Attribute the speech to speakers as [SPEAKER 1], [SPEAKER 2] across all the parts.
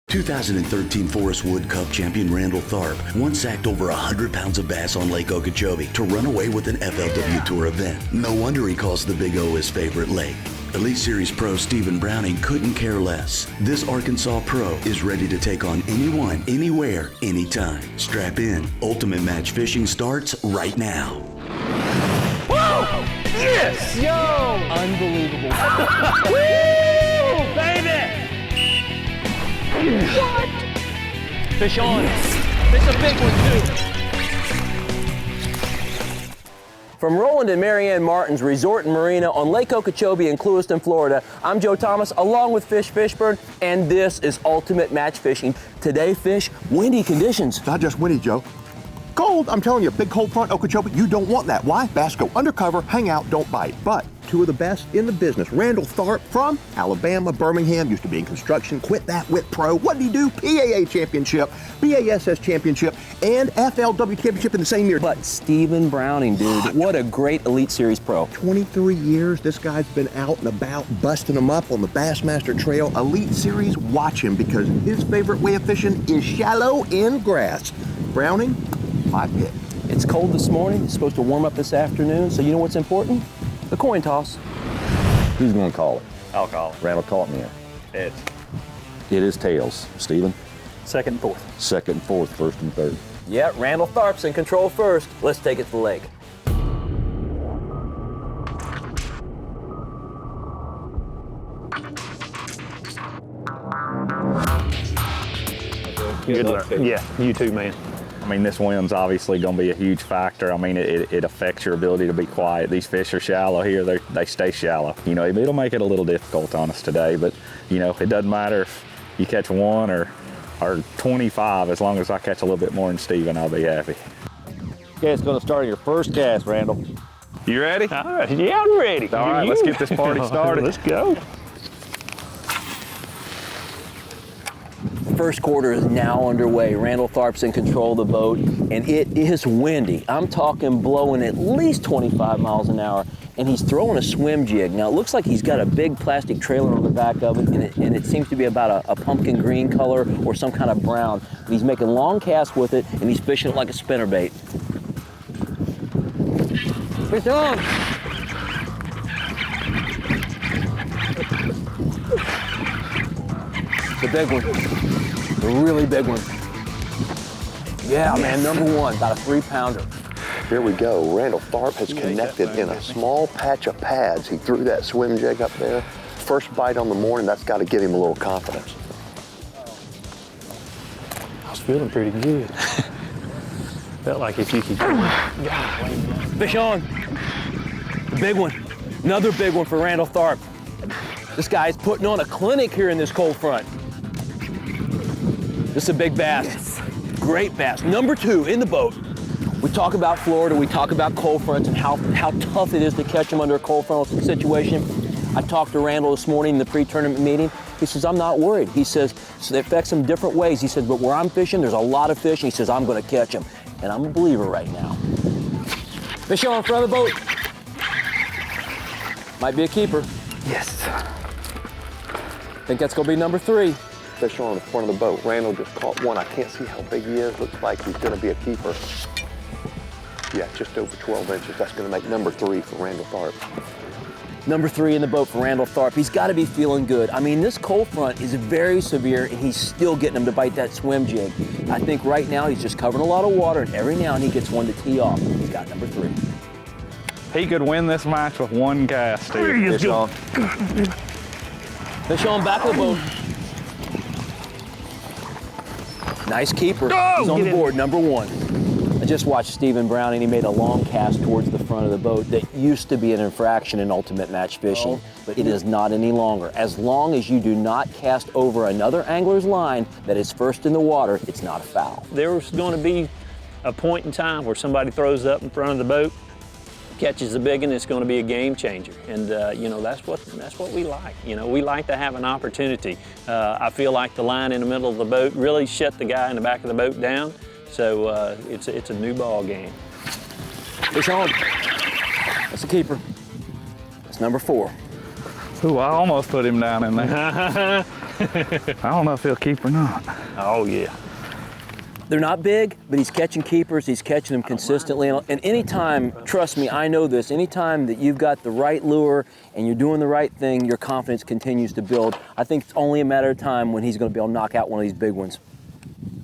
[SPEAKER 1] 2013 Forest Wood Cup champion Randall Tharp once sacked over 100 pounds of bass on Lake Okeechobee to run away with an FLW Tour event. No wonder he calls the Big O his favorite lake. Elite Series pro Stephen Browning couldn't care less. This Arkansas pro is ready to take on anyone, anywhere, anytime. Strap in. Ultimate Match Fishing starts right now.
[SPEAKER 2] Whoa! Yes! Yo! Unbelievable. Woo! Baby! What? Fish on. It's a big one, too. From Roland and Marianne Martin's Resort and Marina on Lake Okeechobee in Clewiston, Florida, I'm Joe Thomas, along with Fish Fishburne, and this is Ultimate Match Fishing. Today, Fish, windy conditions.
[SPEAKER 3] Not just windy, Joe. Cold, I'm telling you, big cold front, Okeechobee, you don't want that. Why? Bass go undercover, hang out, don't bite. But two of the best in the business. Randall Tharp from Alabama, Birmingham, used to be in construction, quit that, went pro. What did he do? PAA championship, BASS championship, and FLW championship in the same year.
[SPEAKER 2] But Stephen Browning, dude, what a great Elite Series pro.
[SPEAKER 3] 23 years, this guy's been out and about, busting them up on the Bassmaster Trail. Elite Series, watch him, because his favorite way of fishing is shallow in grass. Browning, 5 hit.
[SPEAKER 2] It's cold this morning. It's supposed to warm up this afternoon. So you know what's important? The coin toss.
[SPEAKER 4] Who's going to call it?
[SPEAKER 5] I'll call it.
[SPEAKER 4] Randall, call it me in.
[SPEAKER 5] Heads.
[SPEAKER 4] It is tails. Stephen?
[SPEAKER 5] Second and fourth.
[SPEAKER 4] Second and fourth, first and third.
[SPEAKER 2] Yeah, Randall Tharp's in control first. Let's take it to the lake.
[SPEAKER 5] Good luck. Yeah, you too, man.
[SPEAKER 6] I mean, this wind's obviously going to be a huge factor. I mean, it affects your ability to be quiet. These fish are shallow here. They stay shallow. You know, it'll make it a little difficult on us today, but, you know, it doesn't matter if you catch 1 or 25. As long as I catch a little bit more than Steven, I'll be happy.
[SPEAKER 4] Okay, it's going to start your first cast, Randall.
[SPEAKER 6] You ready?
[SPEAKER 5] All right. Yeah, I'm ready.
[SPEAKER 6] All right, let's get this party started.
[SPEAKER 5] Let's go.
[SPEAKER 2] First quarter is now underway. Randall Tharp's in control of the boat, and it is windy. I'm talking blowing at least 25 miles an hour, and he's throwing a swim jig. Now, it looks like he's got a big plastic trailer on the back of it, and it seems to be about a pumpkin green color or some kind of brown. And he's making long casts with it, and he's fishing it like a spinnerbait. Fish on! The big one. A really big one. Yeah, man, number one, about a 3-pounder.
[SPEAKER 3] Here we go. Randall Tharp has connected in a small patch of pads. He threw that swim jig up there. First bite on the morning, that's got to give him a little confidence.
[SPEAKER 5] I was feeling pretty good. Felt like if you could go.
[SPEAKER 2] Fish on. The big one. Another big one for Randall Tharp. This guy's putting on a clinic here in this cold front. This is a big bass. Yes. Great bass. Number 2 in the boat. We talk about Florida, we talk about cold fronts and how tough it is to catch them under a cold front situation. I talked to Randall this morning in the pre-tournament meeting. He says, I'm not worried. He says, so it affects him different ways. He said, but where I'm fishing, there's a lot of fish. And he says, I'm going to catch them. And I'm a believer right now. Fish on in front of the boat. Might be a keeper.
[SPEAKER 5] Yes.
[SPEAKER 2] Think that's going to be number 3.
[SPEAKER 3] Fish on the front of the boat. Randall just caught one. I can't see how big he is. Looks like he's going to be a keeper. Yeah, just over 12 inches. That's going to make number 3 for Randall Tharp.
[SPEAKER 2] Number 3 in the boat for Randall Tharp. He's got to be feeling good. I mean, this cold front is very severe, and he's still getting him to bite that swim jig. I think right now he's just covering a lot of water, and every now and then he gets one to tee off. He's got number 3.
[SPEAKER 6] He could win this match with 1 cast, Steve.
[SPEAKER 2] Fish on. Fish on back of the boat. Nice keeper. He's on the board, number 1. I just watched Stephen Browning. He made a long cast towards the front of the boat that used to be an infraction in ultimate match fishing, but it is not any longer. As long as you do not cast over another angler's line that is first in the water, it's not a foul.
[SPEAKER 5] There's going to be a point in time where somebody throws up in front of the boat, catches the big one, it's going to be a game changer. And you know, that's what we like. You know, we like to have an opportunity. I feel like the line in the middle of the boat really shut the guy in the back of the boat down. So it's a new ball game.
[SPEAKER 2] Fish on. That's a keeper. That's number 4.
[SPEAKER 6] Ooh, I almost put him down in there. I don't know if he'll keep or not.
[SPEAKER 5] Oh, yeah.
[SPEAKER 2] They're not big, but he's catching keepers, he's catching them consistently. And anytime, trust me, I know this, anytime that you've got the right lure and you're doing the right thing, your confidence continues to build. I think it's only a matter of time when he's gonna be able to knock out one of these big ones.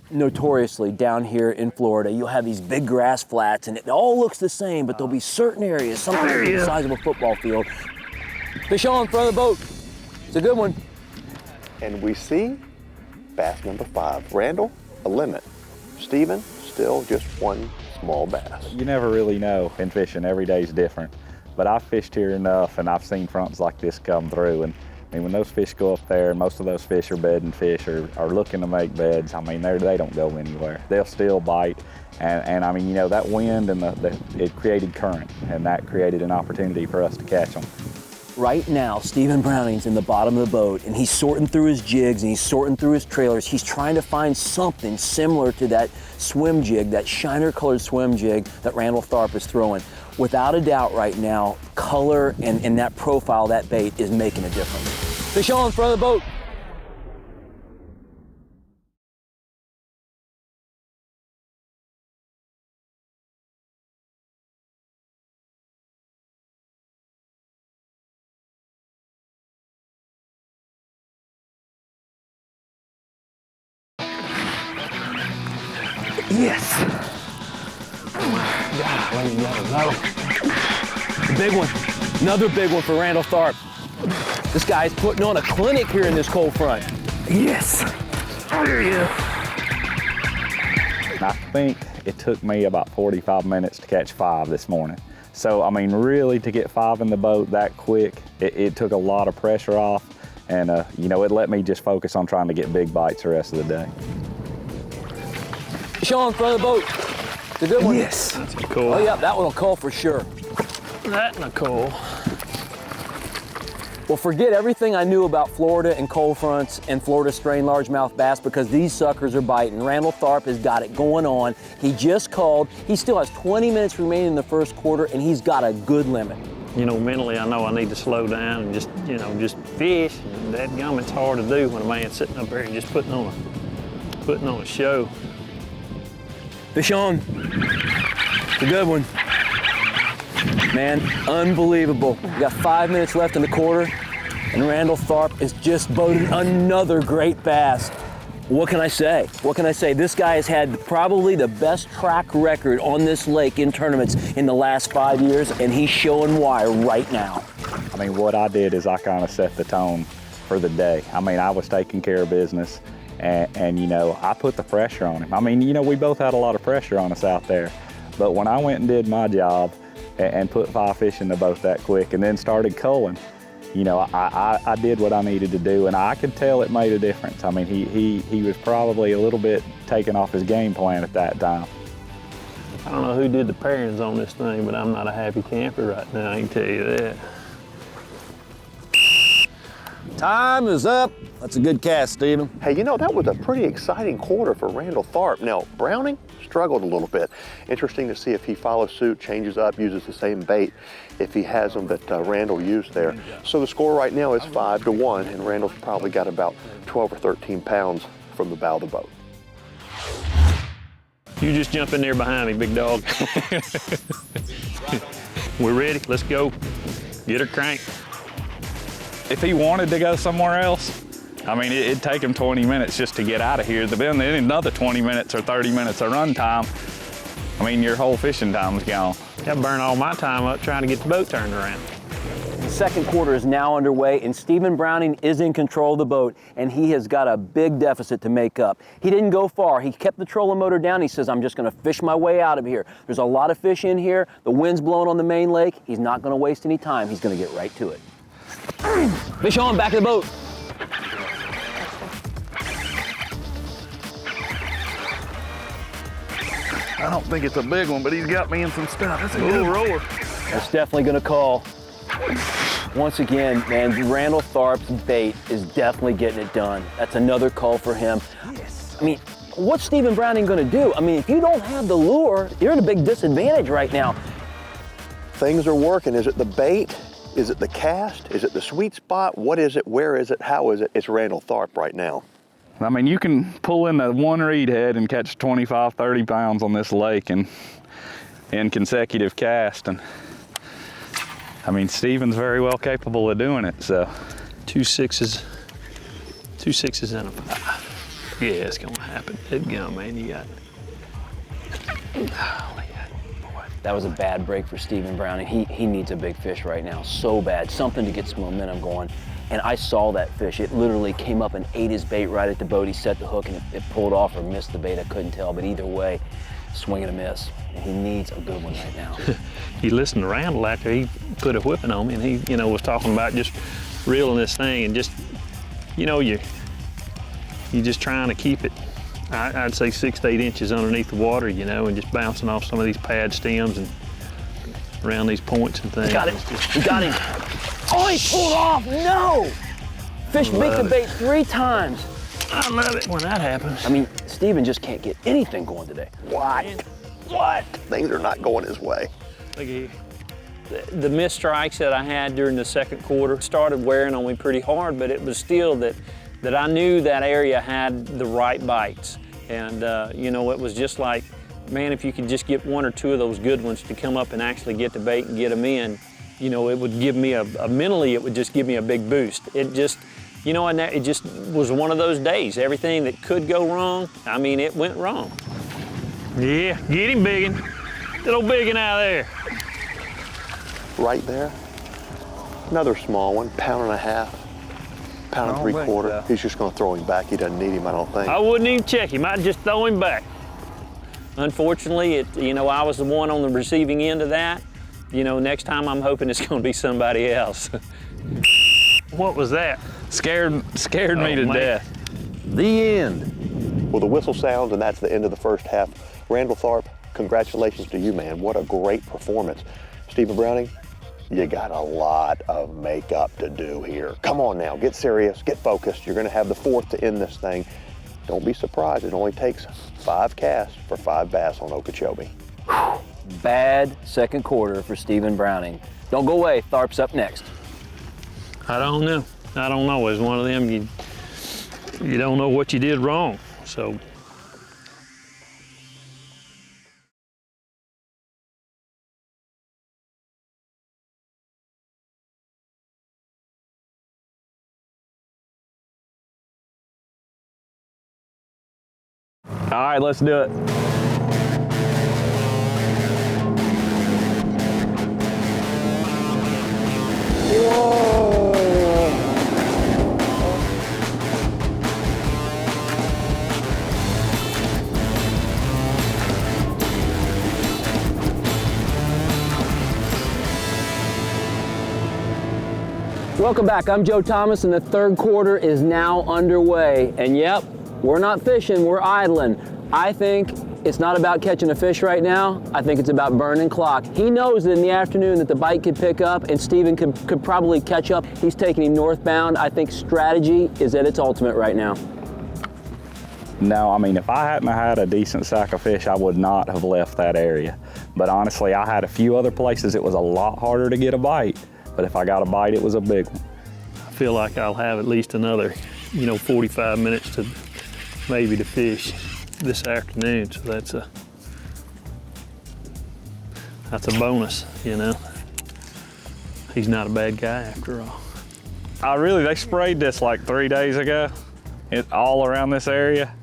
[SPEAKER 2] Notoriously, down here in Florida, you'll have these big grass flats and it all looks the same, but there'll be certain areas, sometimes the size of a football field. Fish on in front of the boat. It's a good one.
[SPEAKER 3] And we see bass number 5. Randall, a limit. Stephen, still just one small bass.
[SPEAKER 6] You never really know in fishing. Every day's different. But I've fished here enough and I've seen fronts like this come through. And I mean, when those fish go up there, most of those fish are bedding fish or are looking to make beds. I mean, they don't go anywhere. They'll still bite. And I mean, you know, that wind and it created current, and that created an opportunity for us to catch them.
[SPEAKER 2] Right now, Stephen Browning's in the bottom of the boat and he's sorting through his jigs and he's sorting through his trailers. He's trying to find something similar to that swim jig, that shiner colored swim jig that Randall Tharp is throwing. Without a doubt right now, color and that profile, that bait is making a difference. Fish on in front of the boat. Yes. A big one. Another big one for Randall Tharp. This guy's putting on a clinic here in this cold front. Yes. There you go.
[SPEAKER 6] I think it took me about 45 minutes to catch 5 this morning. So, I mean, really to get 5 in the boat that quick, it took a lot of pressure off. And, you know, it let me just focus on trying to get big bites the rest of the day.
[SPEAKER 2] Sean in front of the boat. It's a good one.
[SPEAKER 5] Yes. That's cool.
[SPEAKER 2] Oh, yeah, that one will call for sure.
[SPEAKER 5] That and a cool.
[SPEAKER 2] Well, forget everything I knew about Florida and cold fronts and Florida strain largemouth bass, because these suckers are biting. Randall Tharp has got it going on. He just called. He still has 20 minutes remaining in the first quarter, and he's got a good limit.
[SPEAKER 5] You know, mentally, I know I need to slow down and just, you know, just fish. And dadgum, it's hard to do when a man's sitting up there and just putting on a show.
[SPEAKER 2] Fish on. It's a good one. Man, unbelievable. We got 5 minutes left in the quarter, and Randall Tharp is just boating another great bass. What can I say? What can I say? This guy has had probably the best track record on this lake in tournaments in the last 5 years, and he's showing why right now.
[SPEAKER 6] I mean, what I did is I kind of set the tone for the day. I mean, I was taking care of business, and you know, I put the pressure on him. I mean, you know, we both had a lot of pressure on us out there, but when I went and did my job and put 5 fish in the boat that quick and then started culling, you know, I did what I needed to do, and I could tell it made a difference. I mean, he was probably a little bit taken off his game plan at that time.
[SPEAKER 5] I don't know who did the pairings on this thing, but I'm not a happy camper right now, I can tell you that.
[SPEAKER 4] Time is up. That's a good cast, Stephen.
[SPEAKER 3] Hey, you know, that was a pretty exciting quarter for Randall Tharp. Now, Browning struggled a little bit. Interesting to see if he follows suit, changes up, uses the same bait, if he has them that Randall used there. So the score right now is 5-1, and Randall's probably got about 12 or 13 pounds from the bow of the boat.
[SPEAKER 5] You just jump in there behind me, big dog. We're ready, let's go. Get her cranked.
[SPEAKER 6] If he wanted to go somewhere else, I mean, it'd take him 20 minutes just to get out of here. Then another 20 minutes or 30 minutes of run time, I mean, your whole fishing time's gone.
[SPEAKER 5] That burned all my time up trying to get the boat turned around.
[SPEAKER 2] The second quarter is now underway, and Stephen Browning is in control of the boat, and he has got a big deficit to make up. He didn't go far. He kept the trolling motor down. He says, I'm just going to fish my way out of here. There's a lot of fish in here. The wind's blowing on the main lake. He's not going to waste any time. He's going to get right to it. Fish on, back of the boat.
[SPEAKER 4] I don't think it's a big one, but he's got me in some stuff. That's a good roller.
[SPEAKER 2] That's definitely going to call. Once again, man, Randall Tharp's bait is definitely getting it done. That's another call for him. Yes. I mean, what's Stephen Browning going to do? I mean, if you don't have the lure, you're at a big disadvantage right now.
[SPEAKER 3] Things are working. Is it the bait? Is it the cast? Is it the sweet spot? What is it? Where is it? How is it? It's Randall Tharp right now.
[SPEAKER 6] I mean, you can pull in the one reed head and catch 25, 30 pounds on this lake in consecutive cast. And I mean, Stephen's very well capable of doing it, so.
[SPEAKER 5] 2 6s and a 5. Yeah, it's gonna happen. It go, man, you got it.
[SPEAKER 2] That was a bad break for Stephen Browning. He needs a big fish right now, so bad. Something to get some momentum going. And I saw that fish. It literally came up and ate his bait right at the boat. He set the hook and it pulled off or missed the bait. I couldn't tell, but either way, swing and a miss. And he needs a good one right now.
[SPEAKER 5] You listen to Randall after he put a whipping on me, and he, you know, was talking about just reeling this thing and just, you know, you're just trying to keep it, I'd say 6 to 8 inches underneath the water, you know, and just bouncing off some of these pad stems and around these points and things.
[SPEAKER 2] Got it. He got him. Oh, he pulled off. No! Fish beat the bait 3 times.
[SPEAKER 5] I love it when that happens.
[SPEAKER 2] I mean, Stephen just can't get anything going today.
[SPEAKER 3] What? What? Things are not going his way.
[SPEAKER 5] Look here. The missed strikes that I had during the second quarter started wearing on me pretty hard, but it was still that I knew that area had the right bites. And, you know, it was just like, man, if you could just get 1 or 2 of those good ones to come up and actually get the bait and get them in, you know, it would give me mentally, it would just give me a big boost. It just, you know, and it just was one of those days. Everything that could go wrong, I mean, it went wrong. Yeah, get him, biggin. Little biggin out of there.
[SPEAKER 3] Right there. Another small one, 1.5 pounds, 1.75 pounds. He's just going to throw him back. He doesn't need him, I don't think.
[SPEAKER 5] I wouldn't even check him. I'd just throw him back. Unfortunately, you know, I was the one on the receiving end of that. You know, next time I'm hoping it's going to be somebody else. What was that?
[SPEAKER 6] Scared me to death.
[SPEAKER 2] The end.
[SPEAKER 3] Well, the whistle sounds, and that's the end of the first half. Randall Tharp, congratulations to you, man. What a great performance. Stephen Browning, you got a lot of makeup to do here. Come on now, get serious, get focused. You're going to have the 4th to end this thing. Don't be surprised, it only takes 5 casts for 5 bass on Okeechobee.
[SPEAKER 2] Bad second quarter for Stephen Browning. Don't go away, Tharp's up next.
[SPEAKER 5] I don't know. I don't know. It's one of them, you don't know what you did wrong, so.
[SPEAKER 6] All right, let's do it.
[SPEAKER 2] Welcome back, I'm Joe Thomas, and the third quarter is now underway. And yep, we're not fishing, we're idling. I think it's not about catching a fish right now. I think it's about burning clock. He knows that in the afternoon that the bite could pick up and Stephen could probably catch up. He's taking him northbound. I think strategy is at its ultimate right now.
[SPEAKER 6] No, I mean, if I hadn't had a decent sack of fish, I would not have left that area. But honestly, I had a few other places it was a lot harder to get a bite. But if I got a bite, it was a big one.
[SPEAKER 5] I feel like I'll have at least another, 45 minutes to maybe to fish this afternoon. So that's a bonus, He's not a bad guy after all.
[SPEAKER 6] They sprayed this like 3 days ago, all around this area.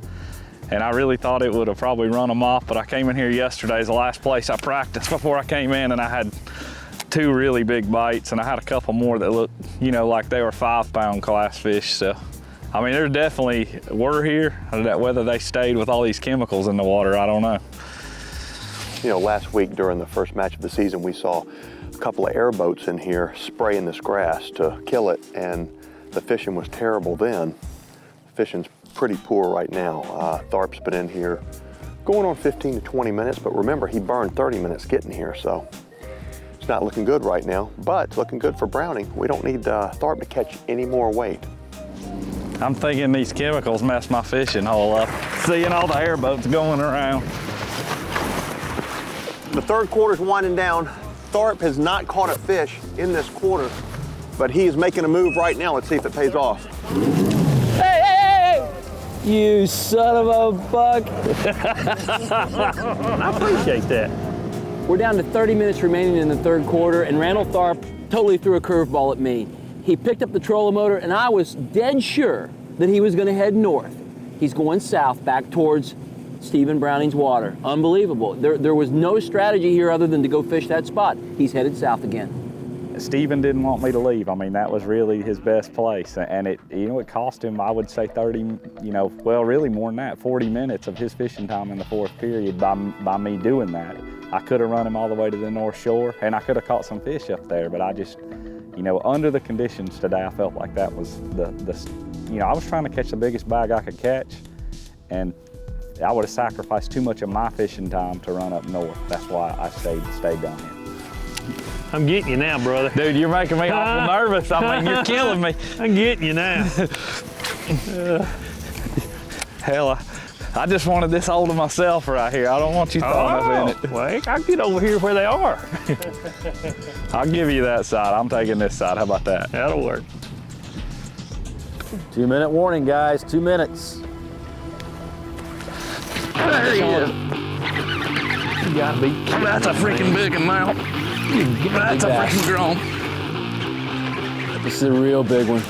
[SPEAKER 6] And I really thought it would have probably run them off, but I came in here yesterday as the last place I practiced before I came in, and I had 2 really big bites, and I had a couple more that looked, like they were 5-pound class fish. So, I mean, there's definitely were here. Whether they stayed with all these chemicals in the water, I don't know.
[SPEAKER 3] Last week during the first match of the season, we saw a couple of airboats in here spraying this grass to kill it, and the fishing was terrible then. Fishing's pretty poor right now. Tharp's been in here going on 15 to 20 minutes, but remember, he burned 30 minutes getting here, so it's not looking good right now, but it's looking good for Browning. We don't need Tharp to catch any more weight.
[SPEAKER 6] I'm thinking these chemicals messed my fishing hole up. Seeing all the airboats going around.
[SPEAKER 3] The third quarter's winding down. Tharp has not caught a fish in this quarter, but he is making a move right now. Let's see if it pays off.
[SPEAKER 2] Hey, hey, hey! You son of a buck.
[SPEAKER 5] I appreciate that.
[SPEAKER 2] We're down to 30 minutes remaining in the third quarter, and Randall Tharp totally threw a curveball at me. He picked up the trolling motor, and I was dead sure that he was going to head north. He's going south, back towards Stephen Browning's water. Unbelievable. There was no strategy here other than to go fish that spot. He's headed south again.
[SPEAKER 6] Stephen didn't want me to leave. I mean, that was really his best place, and it cost him, I would say 30, well, really more than that, 40 minutes of his fishing time in the fourth period by me doing that. I could have run him all the way to the North Shore, and I could have caught some fish up there, but I just, under the conditions today, I felt like that was I was trying to catch the biggest bag I could catch, and I would have sacrificed too much of my fishing time to run up north. That's why I stayed down here.
[SPEAKER 5] I'm getting you now, brother.
[SPEAKER 6] Dude, you're making me awful nervous. I mean, you're killing me.
[SPEAKER 5] I'm getting you now.
[SPEAKER 6] Hell, I just wanted this all to myself right here. I don't want you throwing up in it.
[SPEAKER 5] Well, I'll get over here where they are.
[SPEAKER 6] I'll give you that side. I'm taking this side. How about that?
[SPEAKER 5] That'll work.
[SPEAKER 2] 2-minute warning, guys. 2 minutes.
[SPEAKER 4] There he is.
[SPEAKER 5] You gotta be.
[SPEAKER 4] That's a freaking big one now. That's a freaking grown.
[SPEAKER 2] This is a real big one.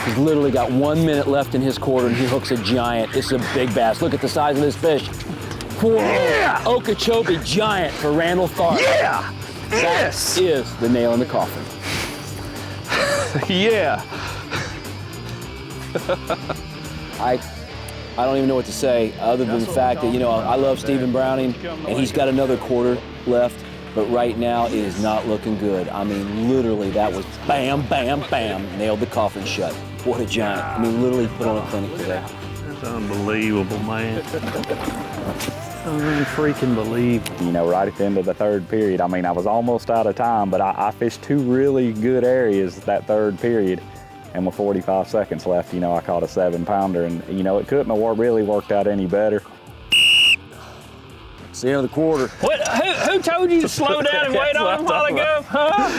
[SPEAKER 2] He's literally got 1 minute left in his quarter, and he hooks a giant. This is a big bass. Look at the size of this fish. Whoa.
[SPEAKER 4] Yeah!
[SPEAKER 2] Okeechobee giant for Randall Tharp.
[SPEAKER 4] Yeah!
[SPEAKER 2] Yes! That is the nail in the coffin.
[SPEAKER 6] Yeah.
[SPEAKER 2] I don't even know what to say other than the fact that, I love Stephen Browning, and he's got another quarter left, but right now it is not looking good. I mean, literally, that was bam, bam, bam, nailed the coffin shut. What a giant. I mean, literally put on a clinic today.
[SPEAKER 5] That's unbelievable, man. Unfreaking believable.
[SPEAKER 6] Right at the end of the third period, I mean, I was almost out of time, but I fished two really good areas that third period. And with 45 seconds left, I caught a 7-pounder, and it couldn't have really worked out any better.
[SPEAKER 2] It's the end of the quarter.
[SPEAKER 5] What? Who told you to slow down and wait on him a while ago? Huh?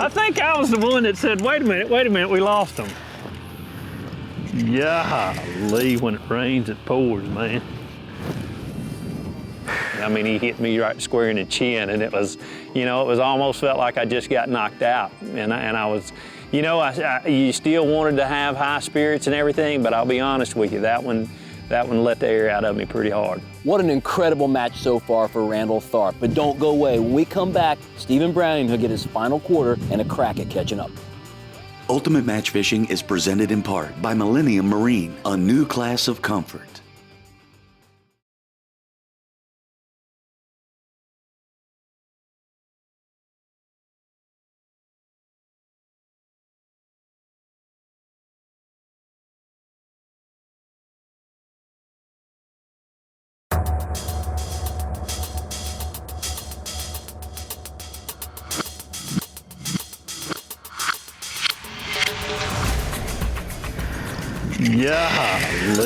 [SPEAKER 5] I think I was the one that said, wait a minute, we lost him. Golly, when it rains, it pours, man. I mean, he hit me right square in the chin, and it was, it was almost felt like I just got knocked out. And I was, you still wanted to have high spirits and everything, but I'll be honest with you, that one let the air out of me pretty hard.
[SPEAKER 2] What an incredible match so far for Randall Tharp. But don't go away. When we come back, Stephen Browning will get his final quarter and a crack at catching up.
[SPEAKER 1] Ultimate Match Fishing is presented in part by Millennium Marine, a new class of comfort.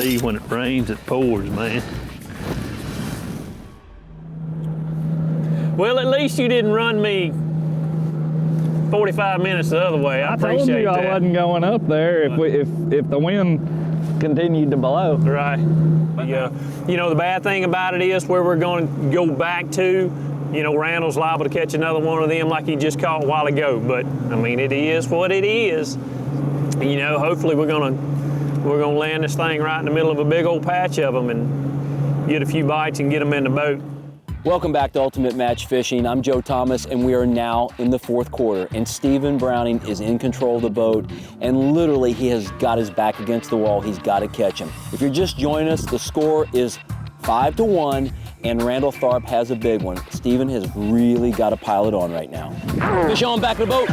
[SPEAKER 5] Golly, when it rains, it pours, man. Well, at least you didn't run me 45 minutes the other way. I appreciate
[SPEAKER 6] told you
[SPEAKER 5] that.
[SPEAKER 6] I wasn't going up there if the wind continued to blow.
[SPEAKER 5] Right. Yeah. The bad thing about it is where we're going to go back to, Randall's liable to catch another one of them like he just caught a while ago. But, I mean, it is what it is. Hopefully we're gonna land this thing right in the middle of a big old patch of them and get a few bites and get them in the boat.
[SPEAKER 2] Welcome back to Ultimate Match Fishing. I'm Joe Thomas, and we are now in the fourth quarter. And Stephen Browning is in control of the boat, and literally he has got his back against the wall. He's got to catch him. If you're just joining us, the score is 5-1, and Randall Tharp has a big one. Stephen has really got to pile it on right now. Fish on back of the boat.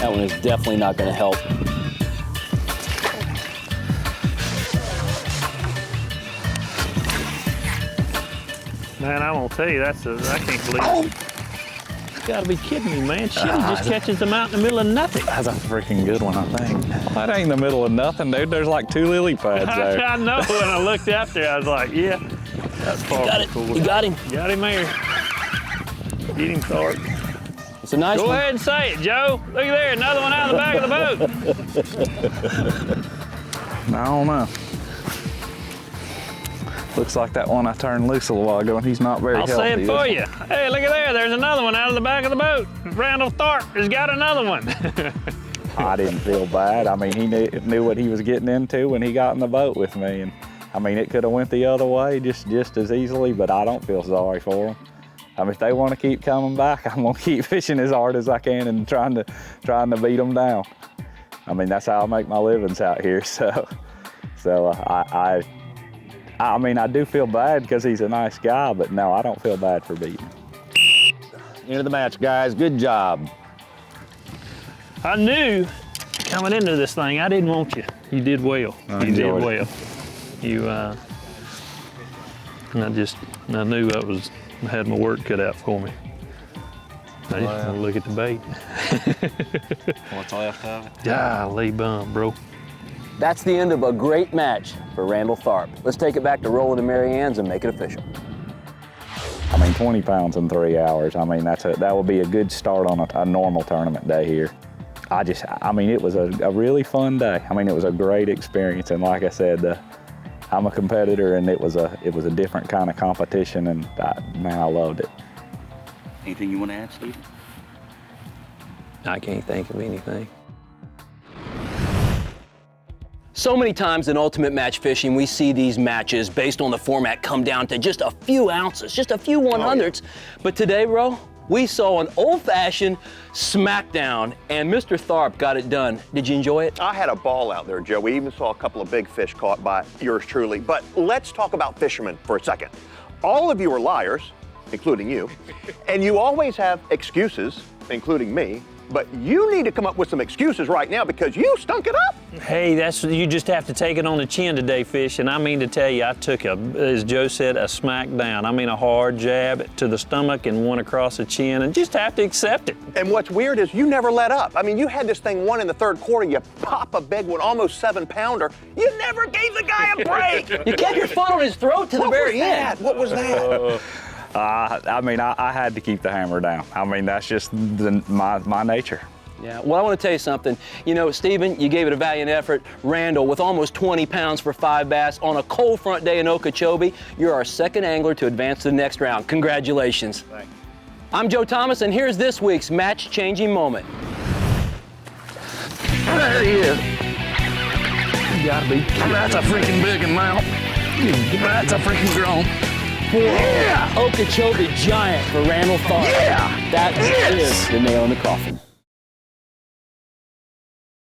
[SPEAKER 2] That one is definitely not going to help.
[SPEAKER 5] Man, I'm gonna tell you, I can't believe it. gotta be kidding me, man. Shit, he just catches them out in the middle of nothing.
[SPEAKER 6] That's a freaking good one, I think. That ain't in the middle of nothing, dude. There's like 2 lily pads there.
[SPEAKER 5] I know, when I looked out there, I was like, yeah, that's far
[SPEAKER 2] Got it.
[SPEAKER 5] cool.
[SPEAKER 2] You got him.
[SPEAKER 5] Got him there. Get him, Tharp.
[SPEAKER 2] It's a nice
[SPEAKER 5] Go
[SPEAKER 2] one.
[SPEAKER 5] ahead and say it, Joe. Look at there, another one out of the back of the boat.
[SPEAKER 6] I don't know. Looks like that one I turned loose a little while ago, and he's not very
[SPEAKER 5] I'll
[SPEAKER 6] healthy.
[SPEAKER 5] say it for
[SPEAKER 6] is he?
[SPEAKER 5] you. Hey, look at there. There's another one out of the back of the boat. Randall Tharp has got another one.
[SPEAKER 6] I didn't feel bad. I mean, he knew what he was getting into when he got in the boat with me, and I mean, it could have went the other way just as easily, but I don't feel sorry for them. I mean, if they want to keep coming back, I'm gonna keep fishing as hard as I can and trying to beat them down. I mean, that's how I make my livings out here. So I mean, I do feel bad because he's a nice guy, but no, I don't feel bad for beating him.
[SPEAKER 3] End of the match, guys. Good job.
[SPEAKER 5] I knew coming into this thing, I didn't want you. You did well. You did
[SPEAKER 6] enjoyed it.
[SPEAKER 5] well. You, I knew I had my work cut out for me. I just want to look at the bait.
[SPEAKER 6] What's left of it?
[SPEAKER 5] Golly bum, bro.
[SPEAKER 2] That's the end of a great match for Randall Tharp. Let's take it back to Roland and Mary Ann's and make it official.
[SPEAKER 6] I mean, 20 pounds in 3 hours. I mean, that would be a good start on a normal tournament day here. I mean, it was a really fun day. I mean, it was a great experience, and like I said, I'm a competitor, and it was a different kind of competition, and man, I loved it.
[SPEAKER 1] Anything you want to add, Steve?
[SPEAKER 2] I can't think of anything. So many times in ultimate match fishing, we see these matches based on the format come down to just a few ounces, just a few 100ths. But today, bro, we saw an old-fashioned smackdown, and Mr. Tharp got it done. Did you enjoy it?
[SPEAKER 3] I had a ball out there, Joe. We even saw a couple of big fish caught by yours truly. But let's talk about fishermen for a second. All of you are liars, including you, and you always have excuses, including me. But you need to come up with some excuses right now because you stunk it up.
[SPEAKER 5] Hey, you just have to take it on the chin today, Fish. And I mean to tell you, I took as Joe said, a smack down. I mean a hard jab to the stomach and one across the chin, and just have to accept it.
[SPEAKER 3] And what's weird is you never let up. I mean, you had this thing won in the third quarter. You pop a big one, almost 7-pounder. You never gave the guy a break.
[SPEAKER 2] You kept your foot on his throat to the very end.
[SPEAKER 3] What was that?
[SPEAKER 6] I mean, I had to keep the hammer down. I mean, that's just my nature.
[SPEAKER 2] Yeah, well, I want to tell you something. You know, Stephen, you gave it a valiant effort. Randall, with almost 20 pounds for 5 bass on a cold front day in Okeechobee, you're our second angler to advance to the next round. Congratulations.
[SPEAKER 3] Thanks.
[SPEAKER 2] I'm Joe Thomas, and here's this week's match-changing moment.
[SPEAKER 4] There he is.
[SPEAKER 5] You gotta be kidding.
[SPEAKER 4] That's a freaking big one now. That's a freaking grown.
[SPEAKER 2] Yeah! Okeechobee giant for Randall Tharp.
[SPEAKER 4] Yeah!
[SPEAKER 2] That
[SPEAKER 4] Yes!
[SPEAKER 2] is the nail in the coffin.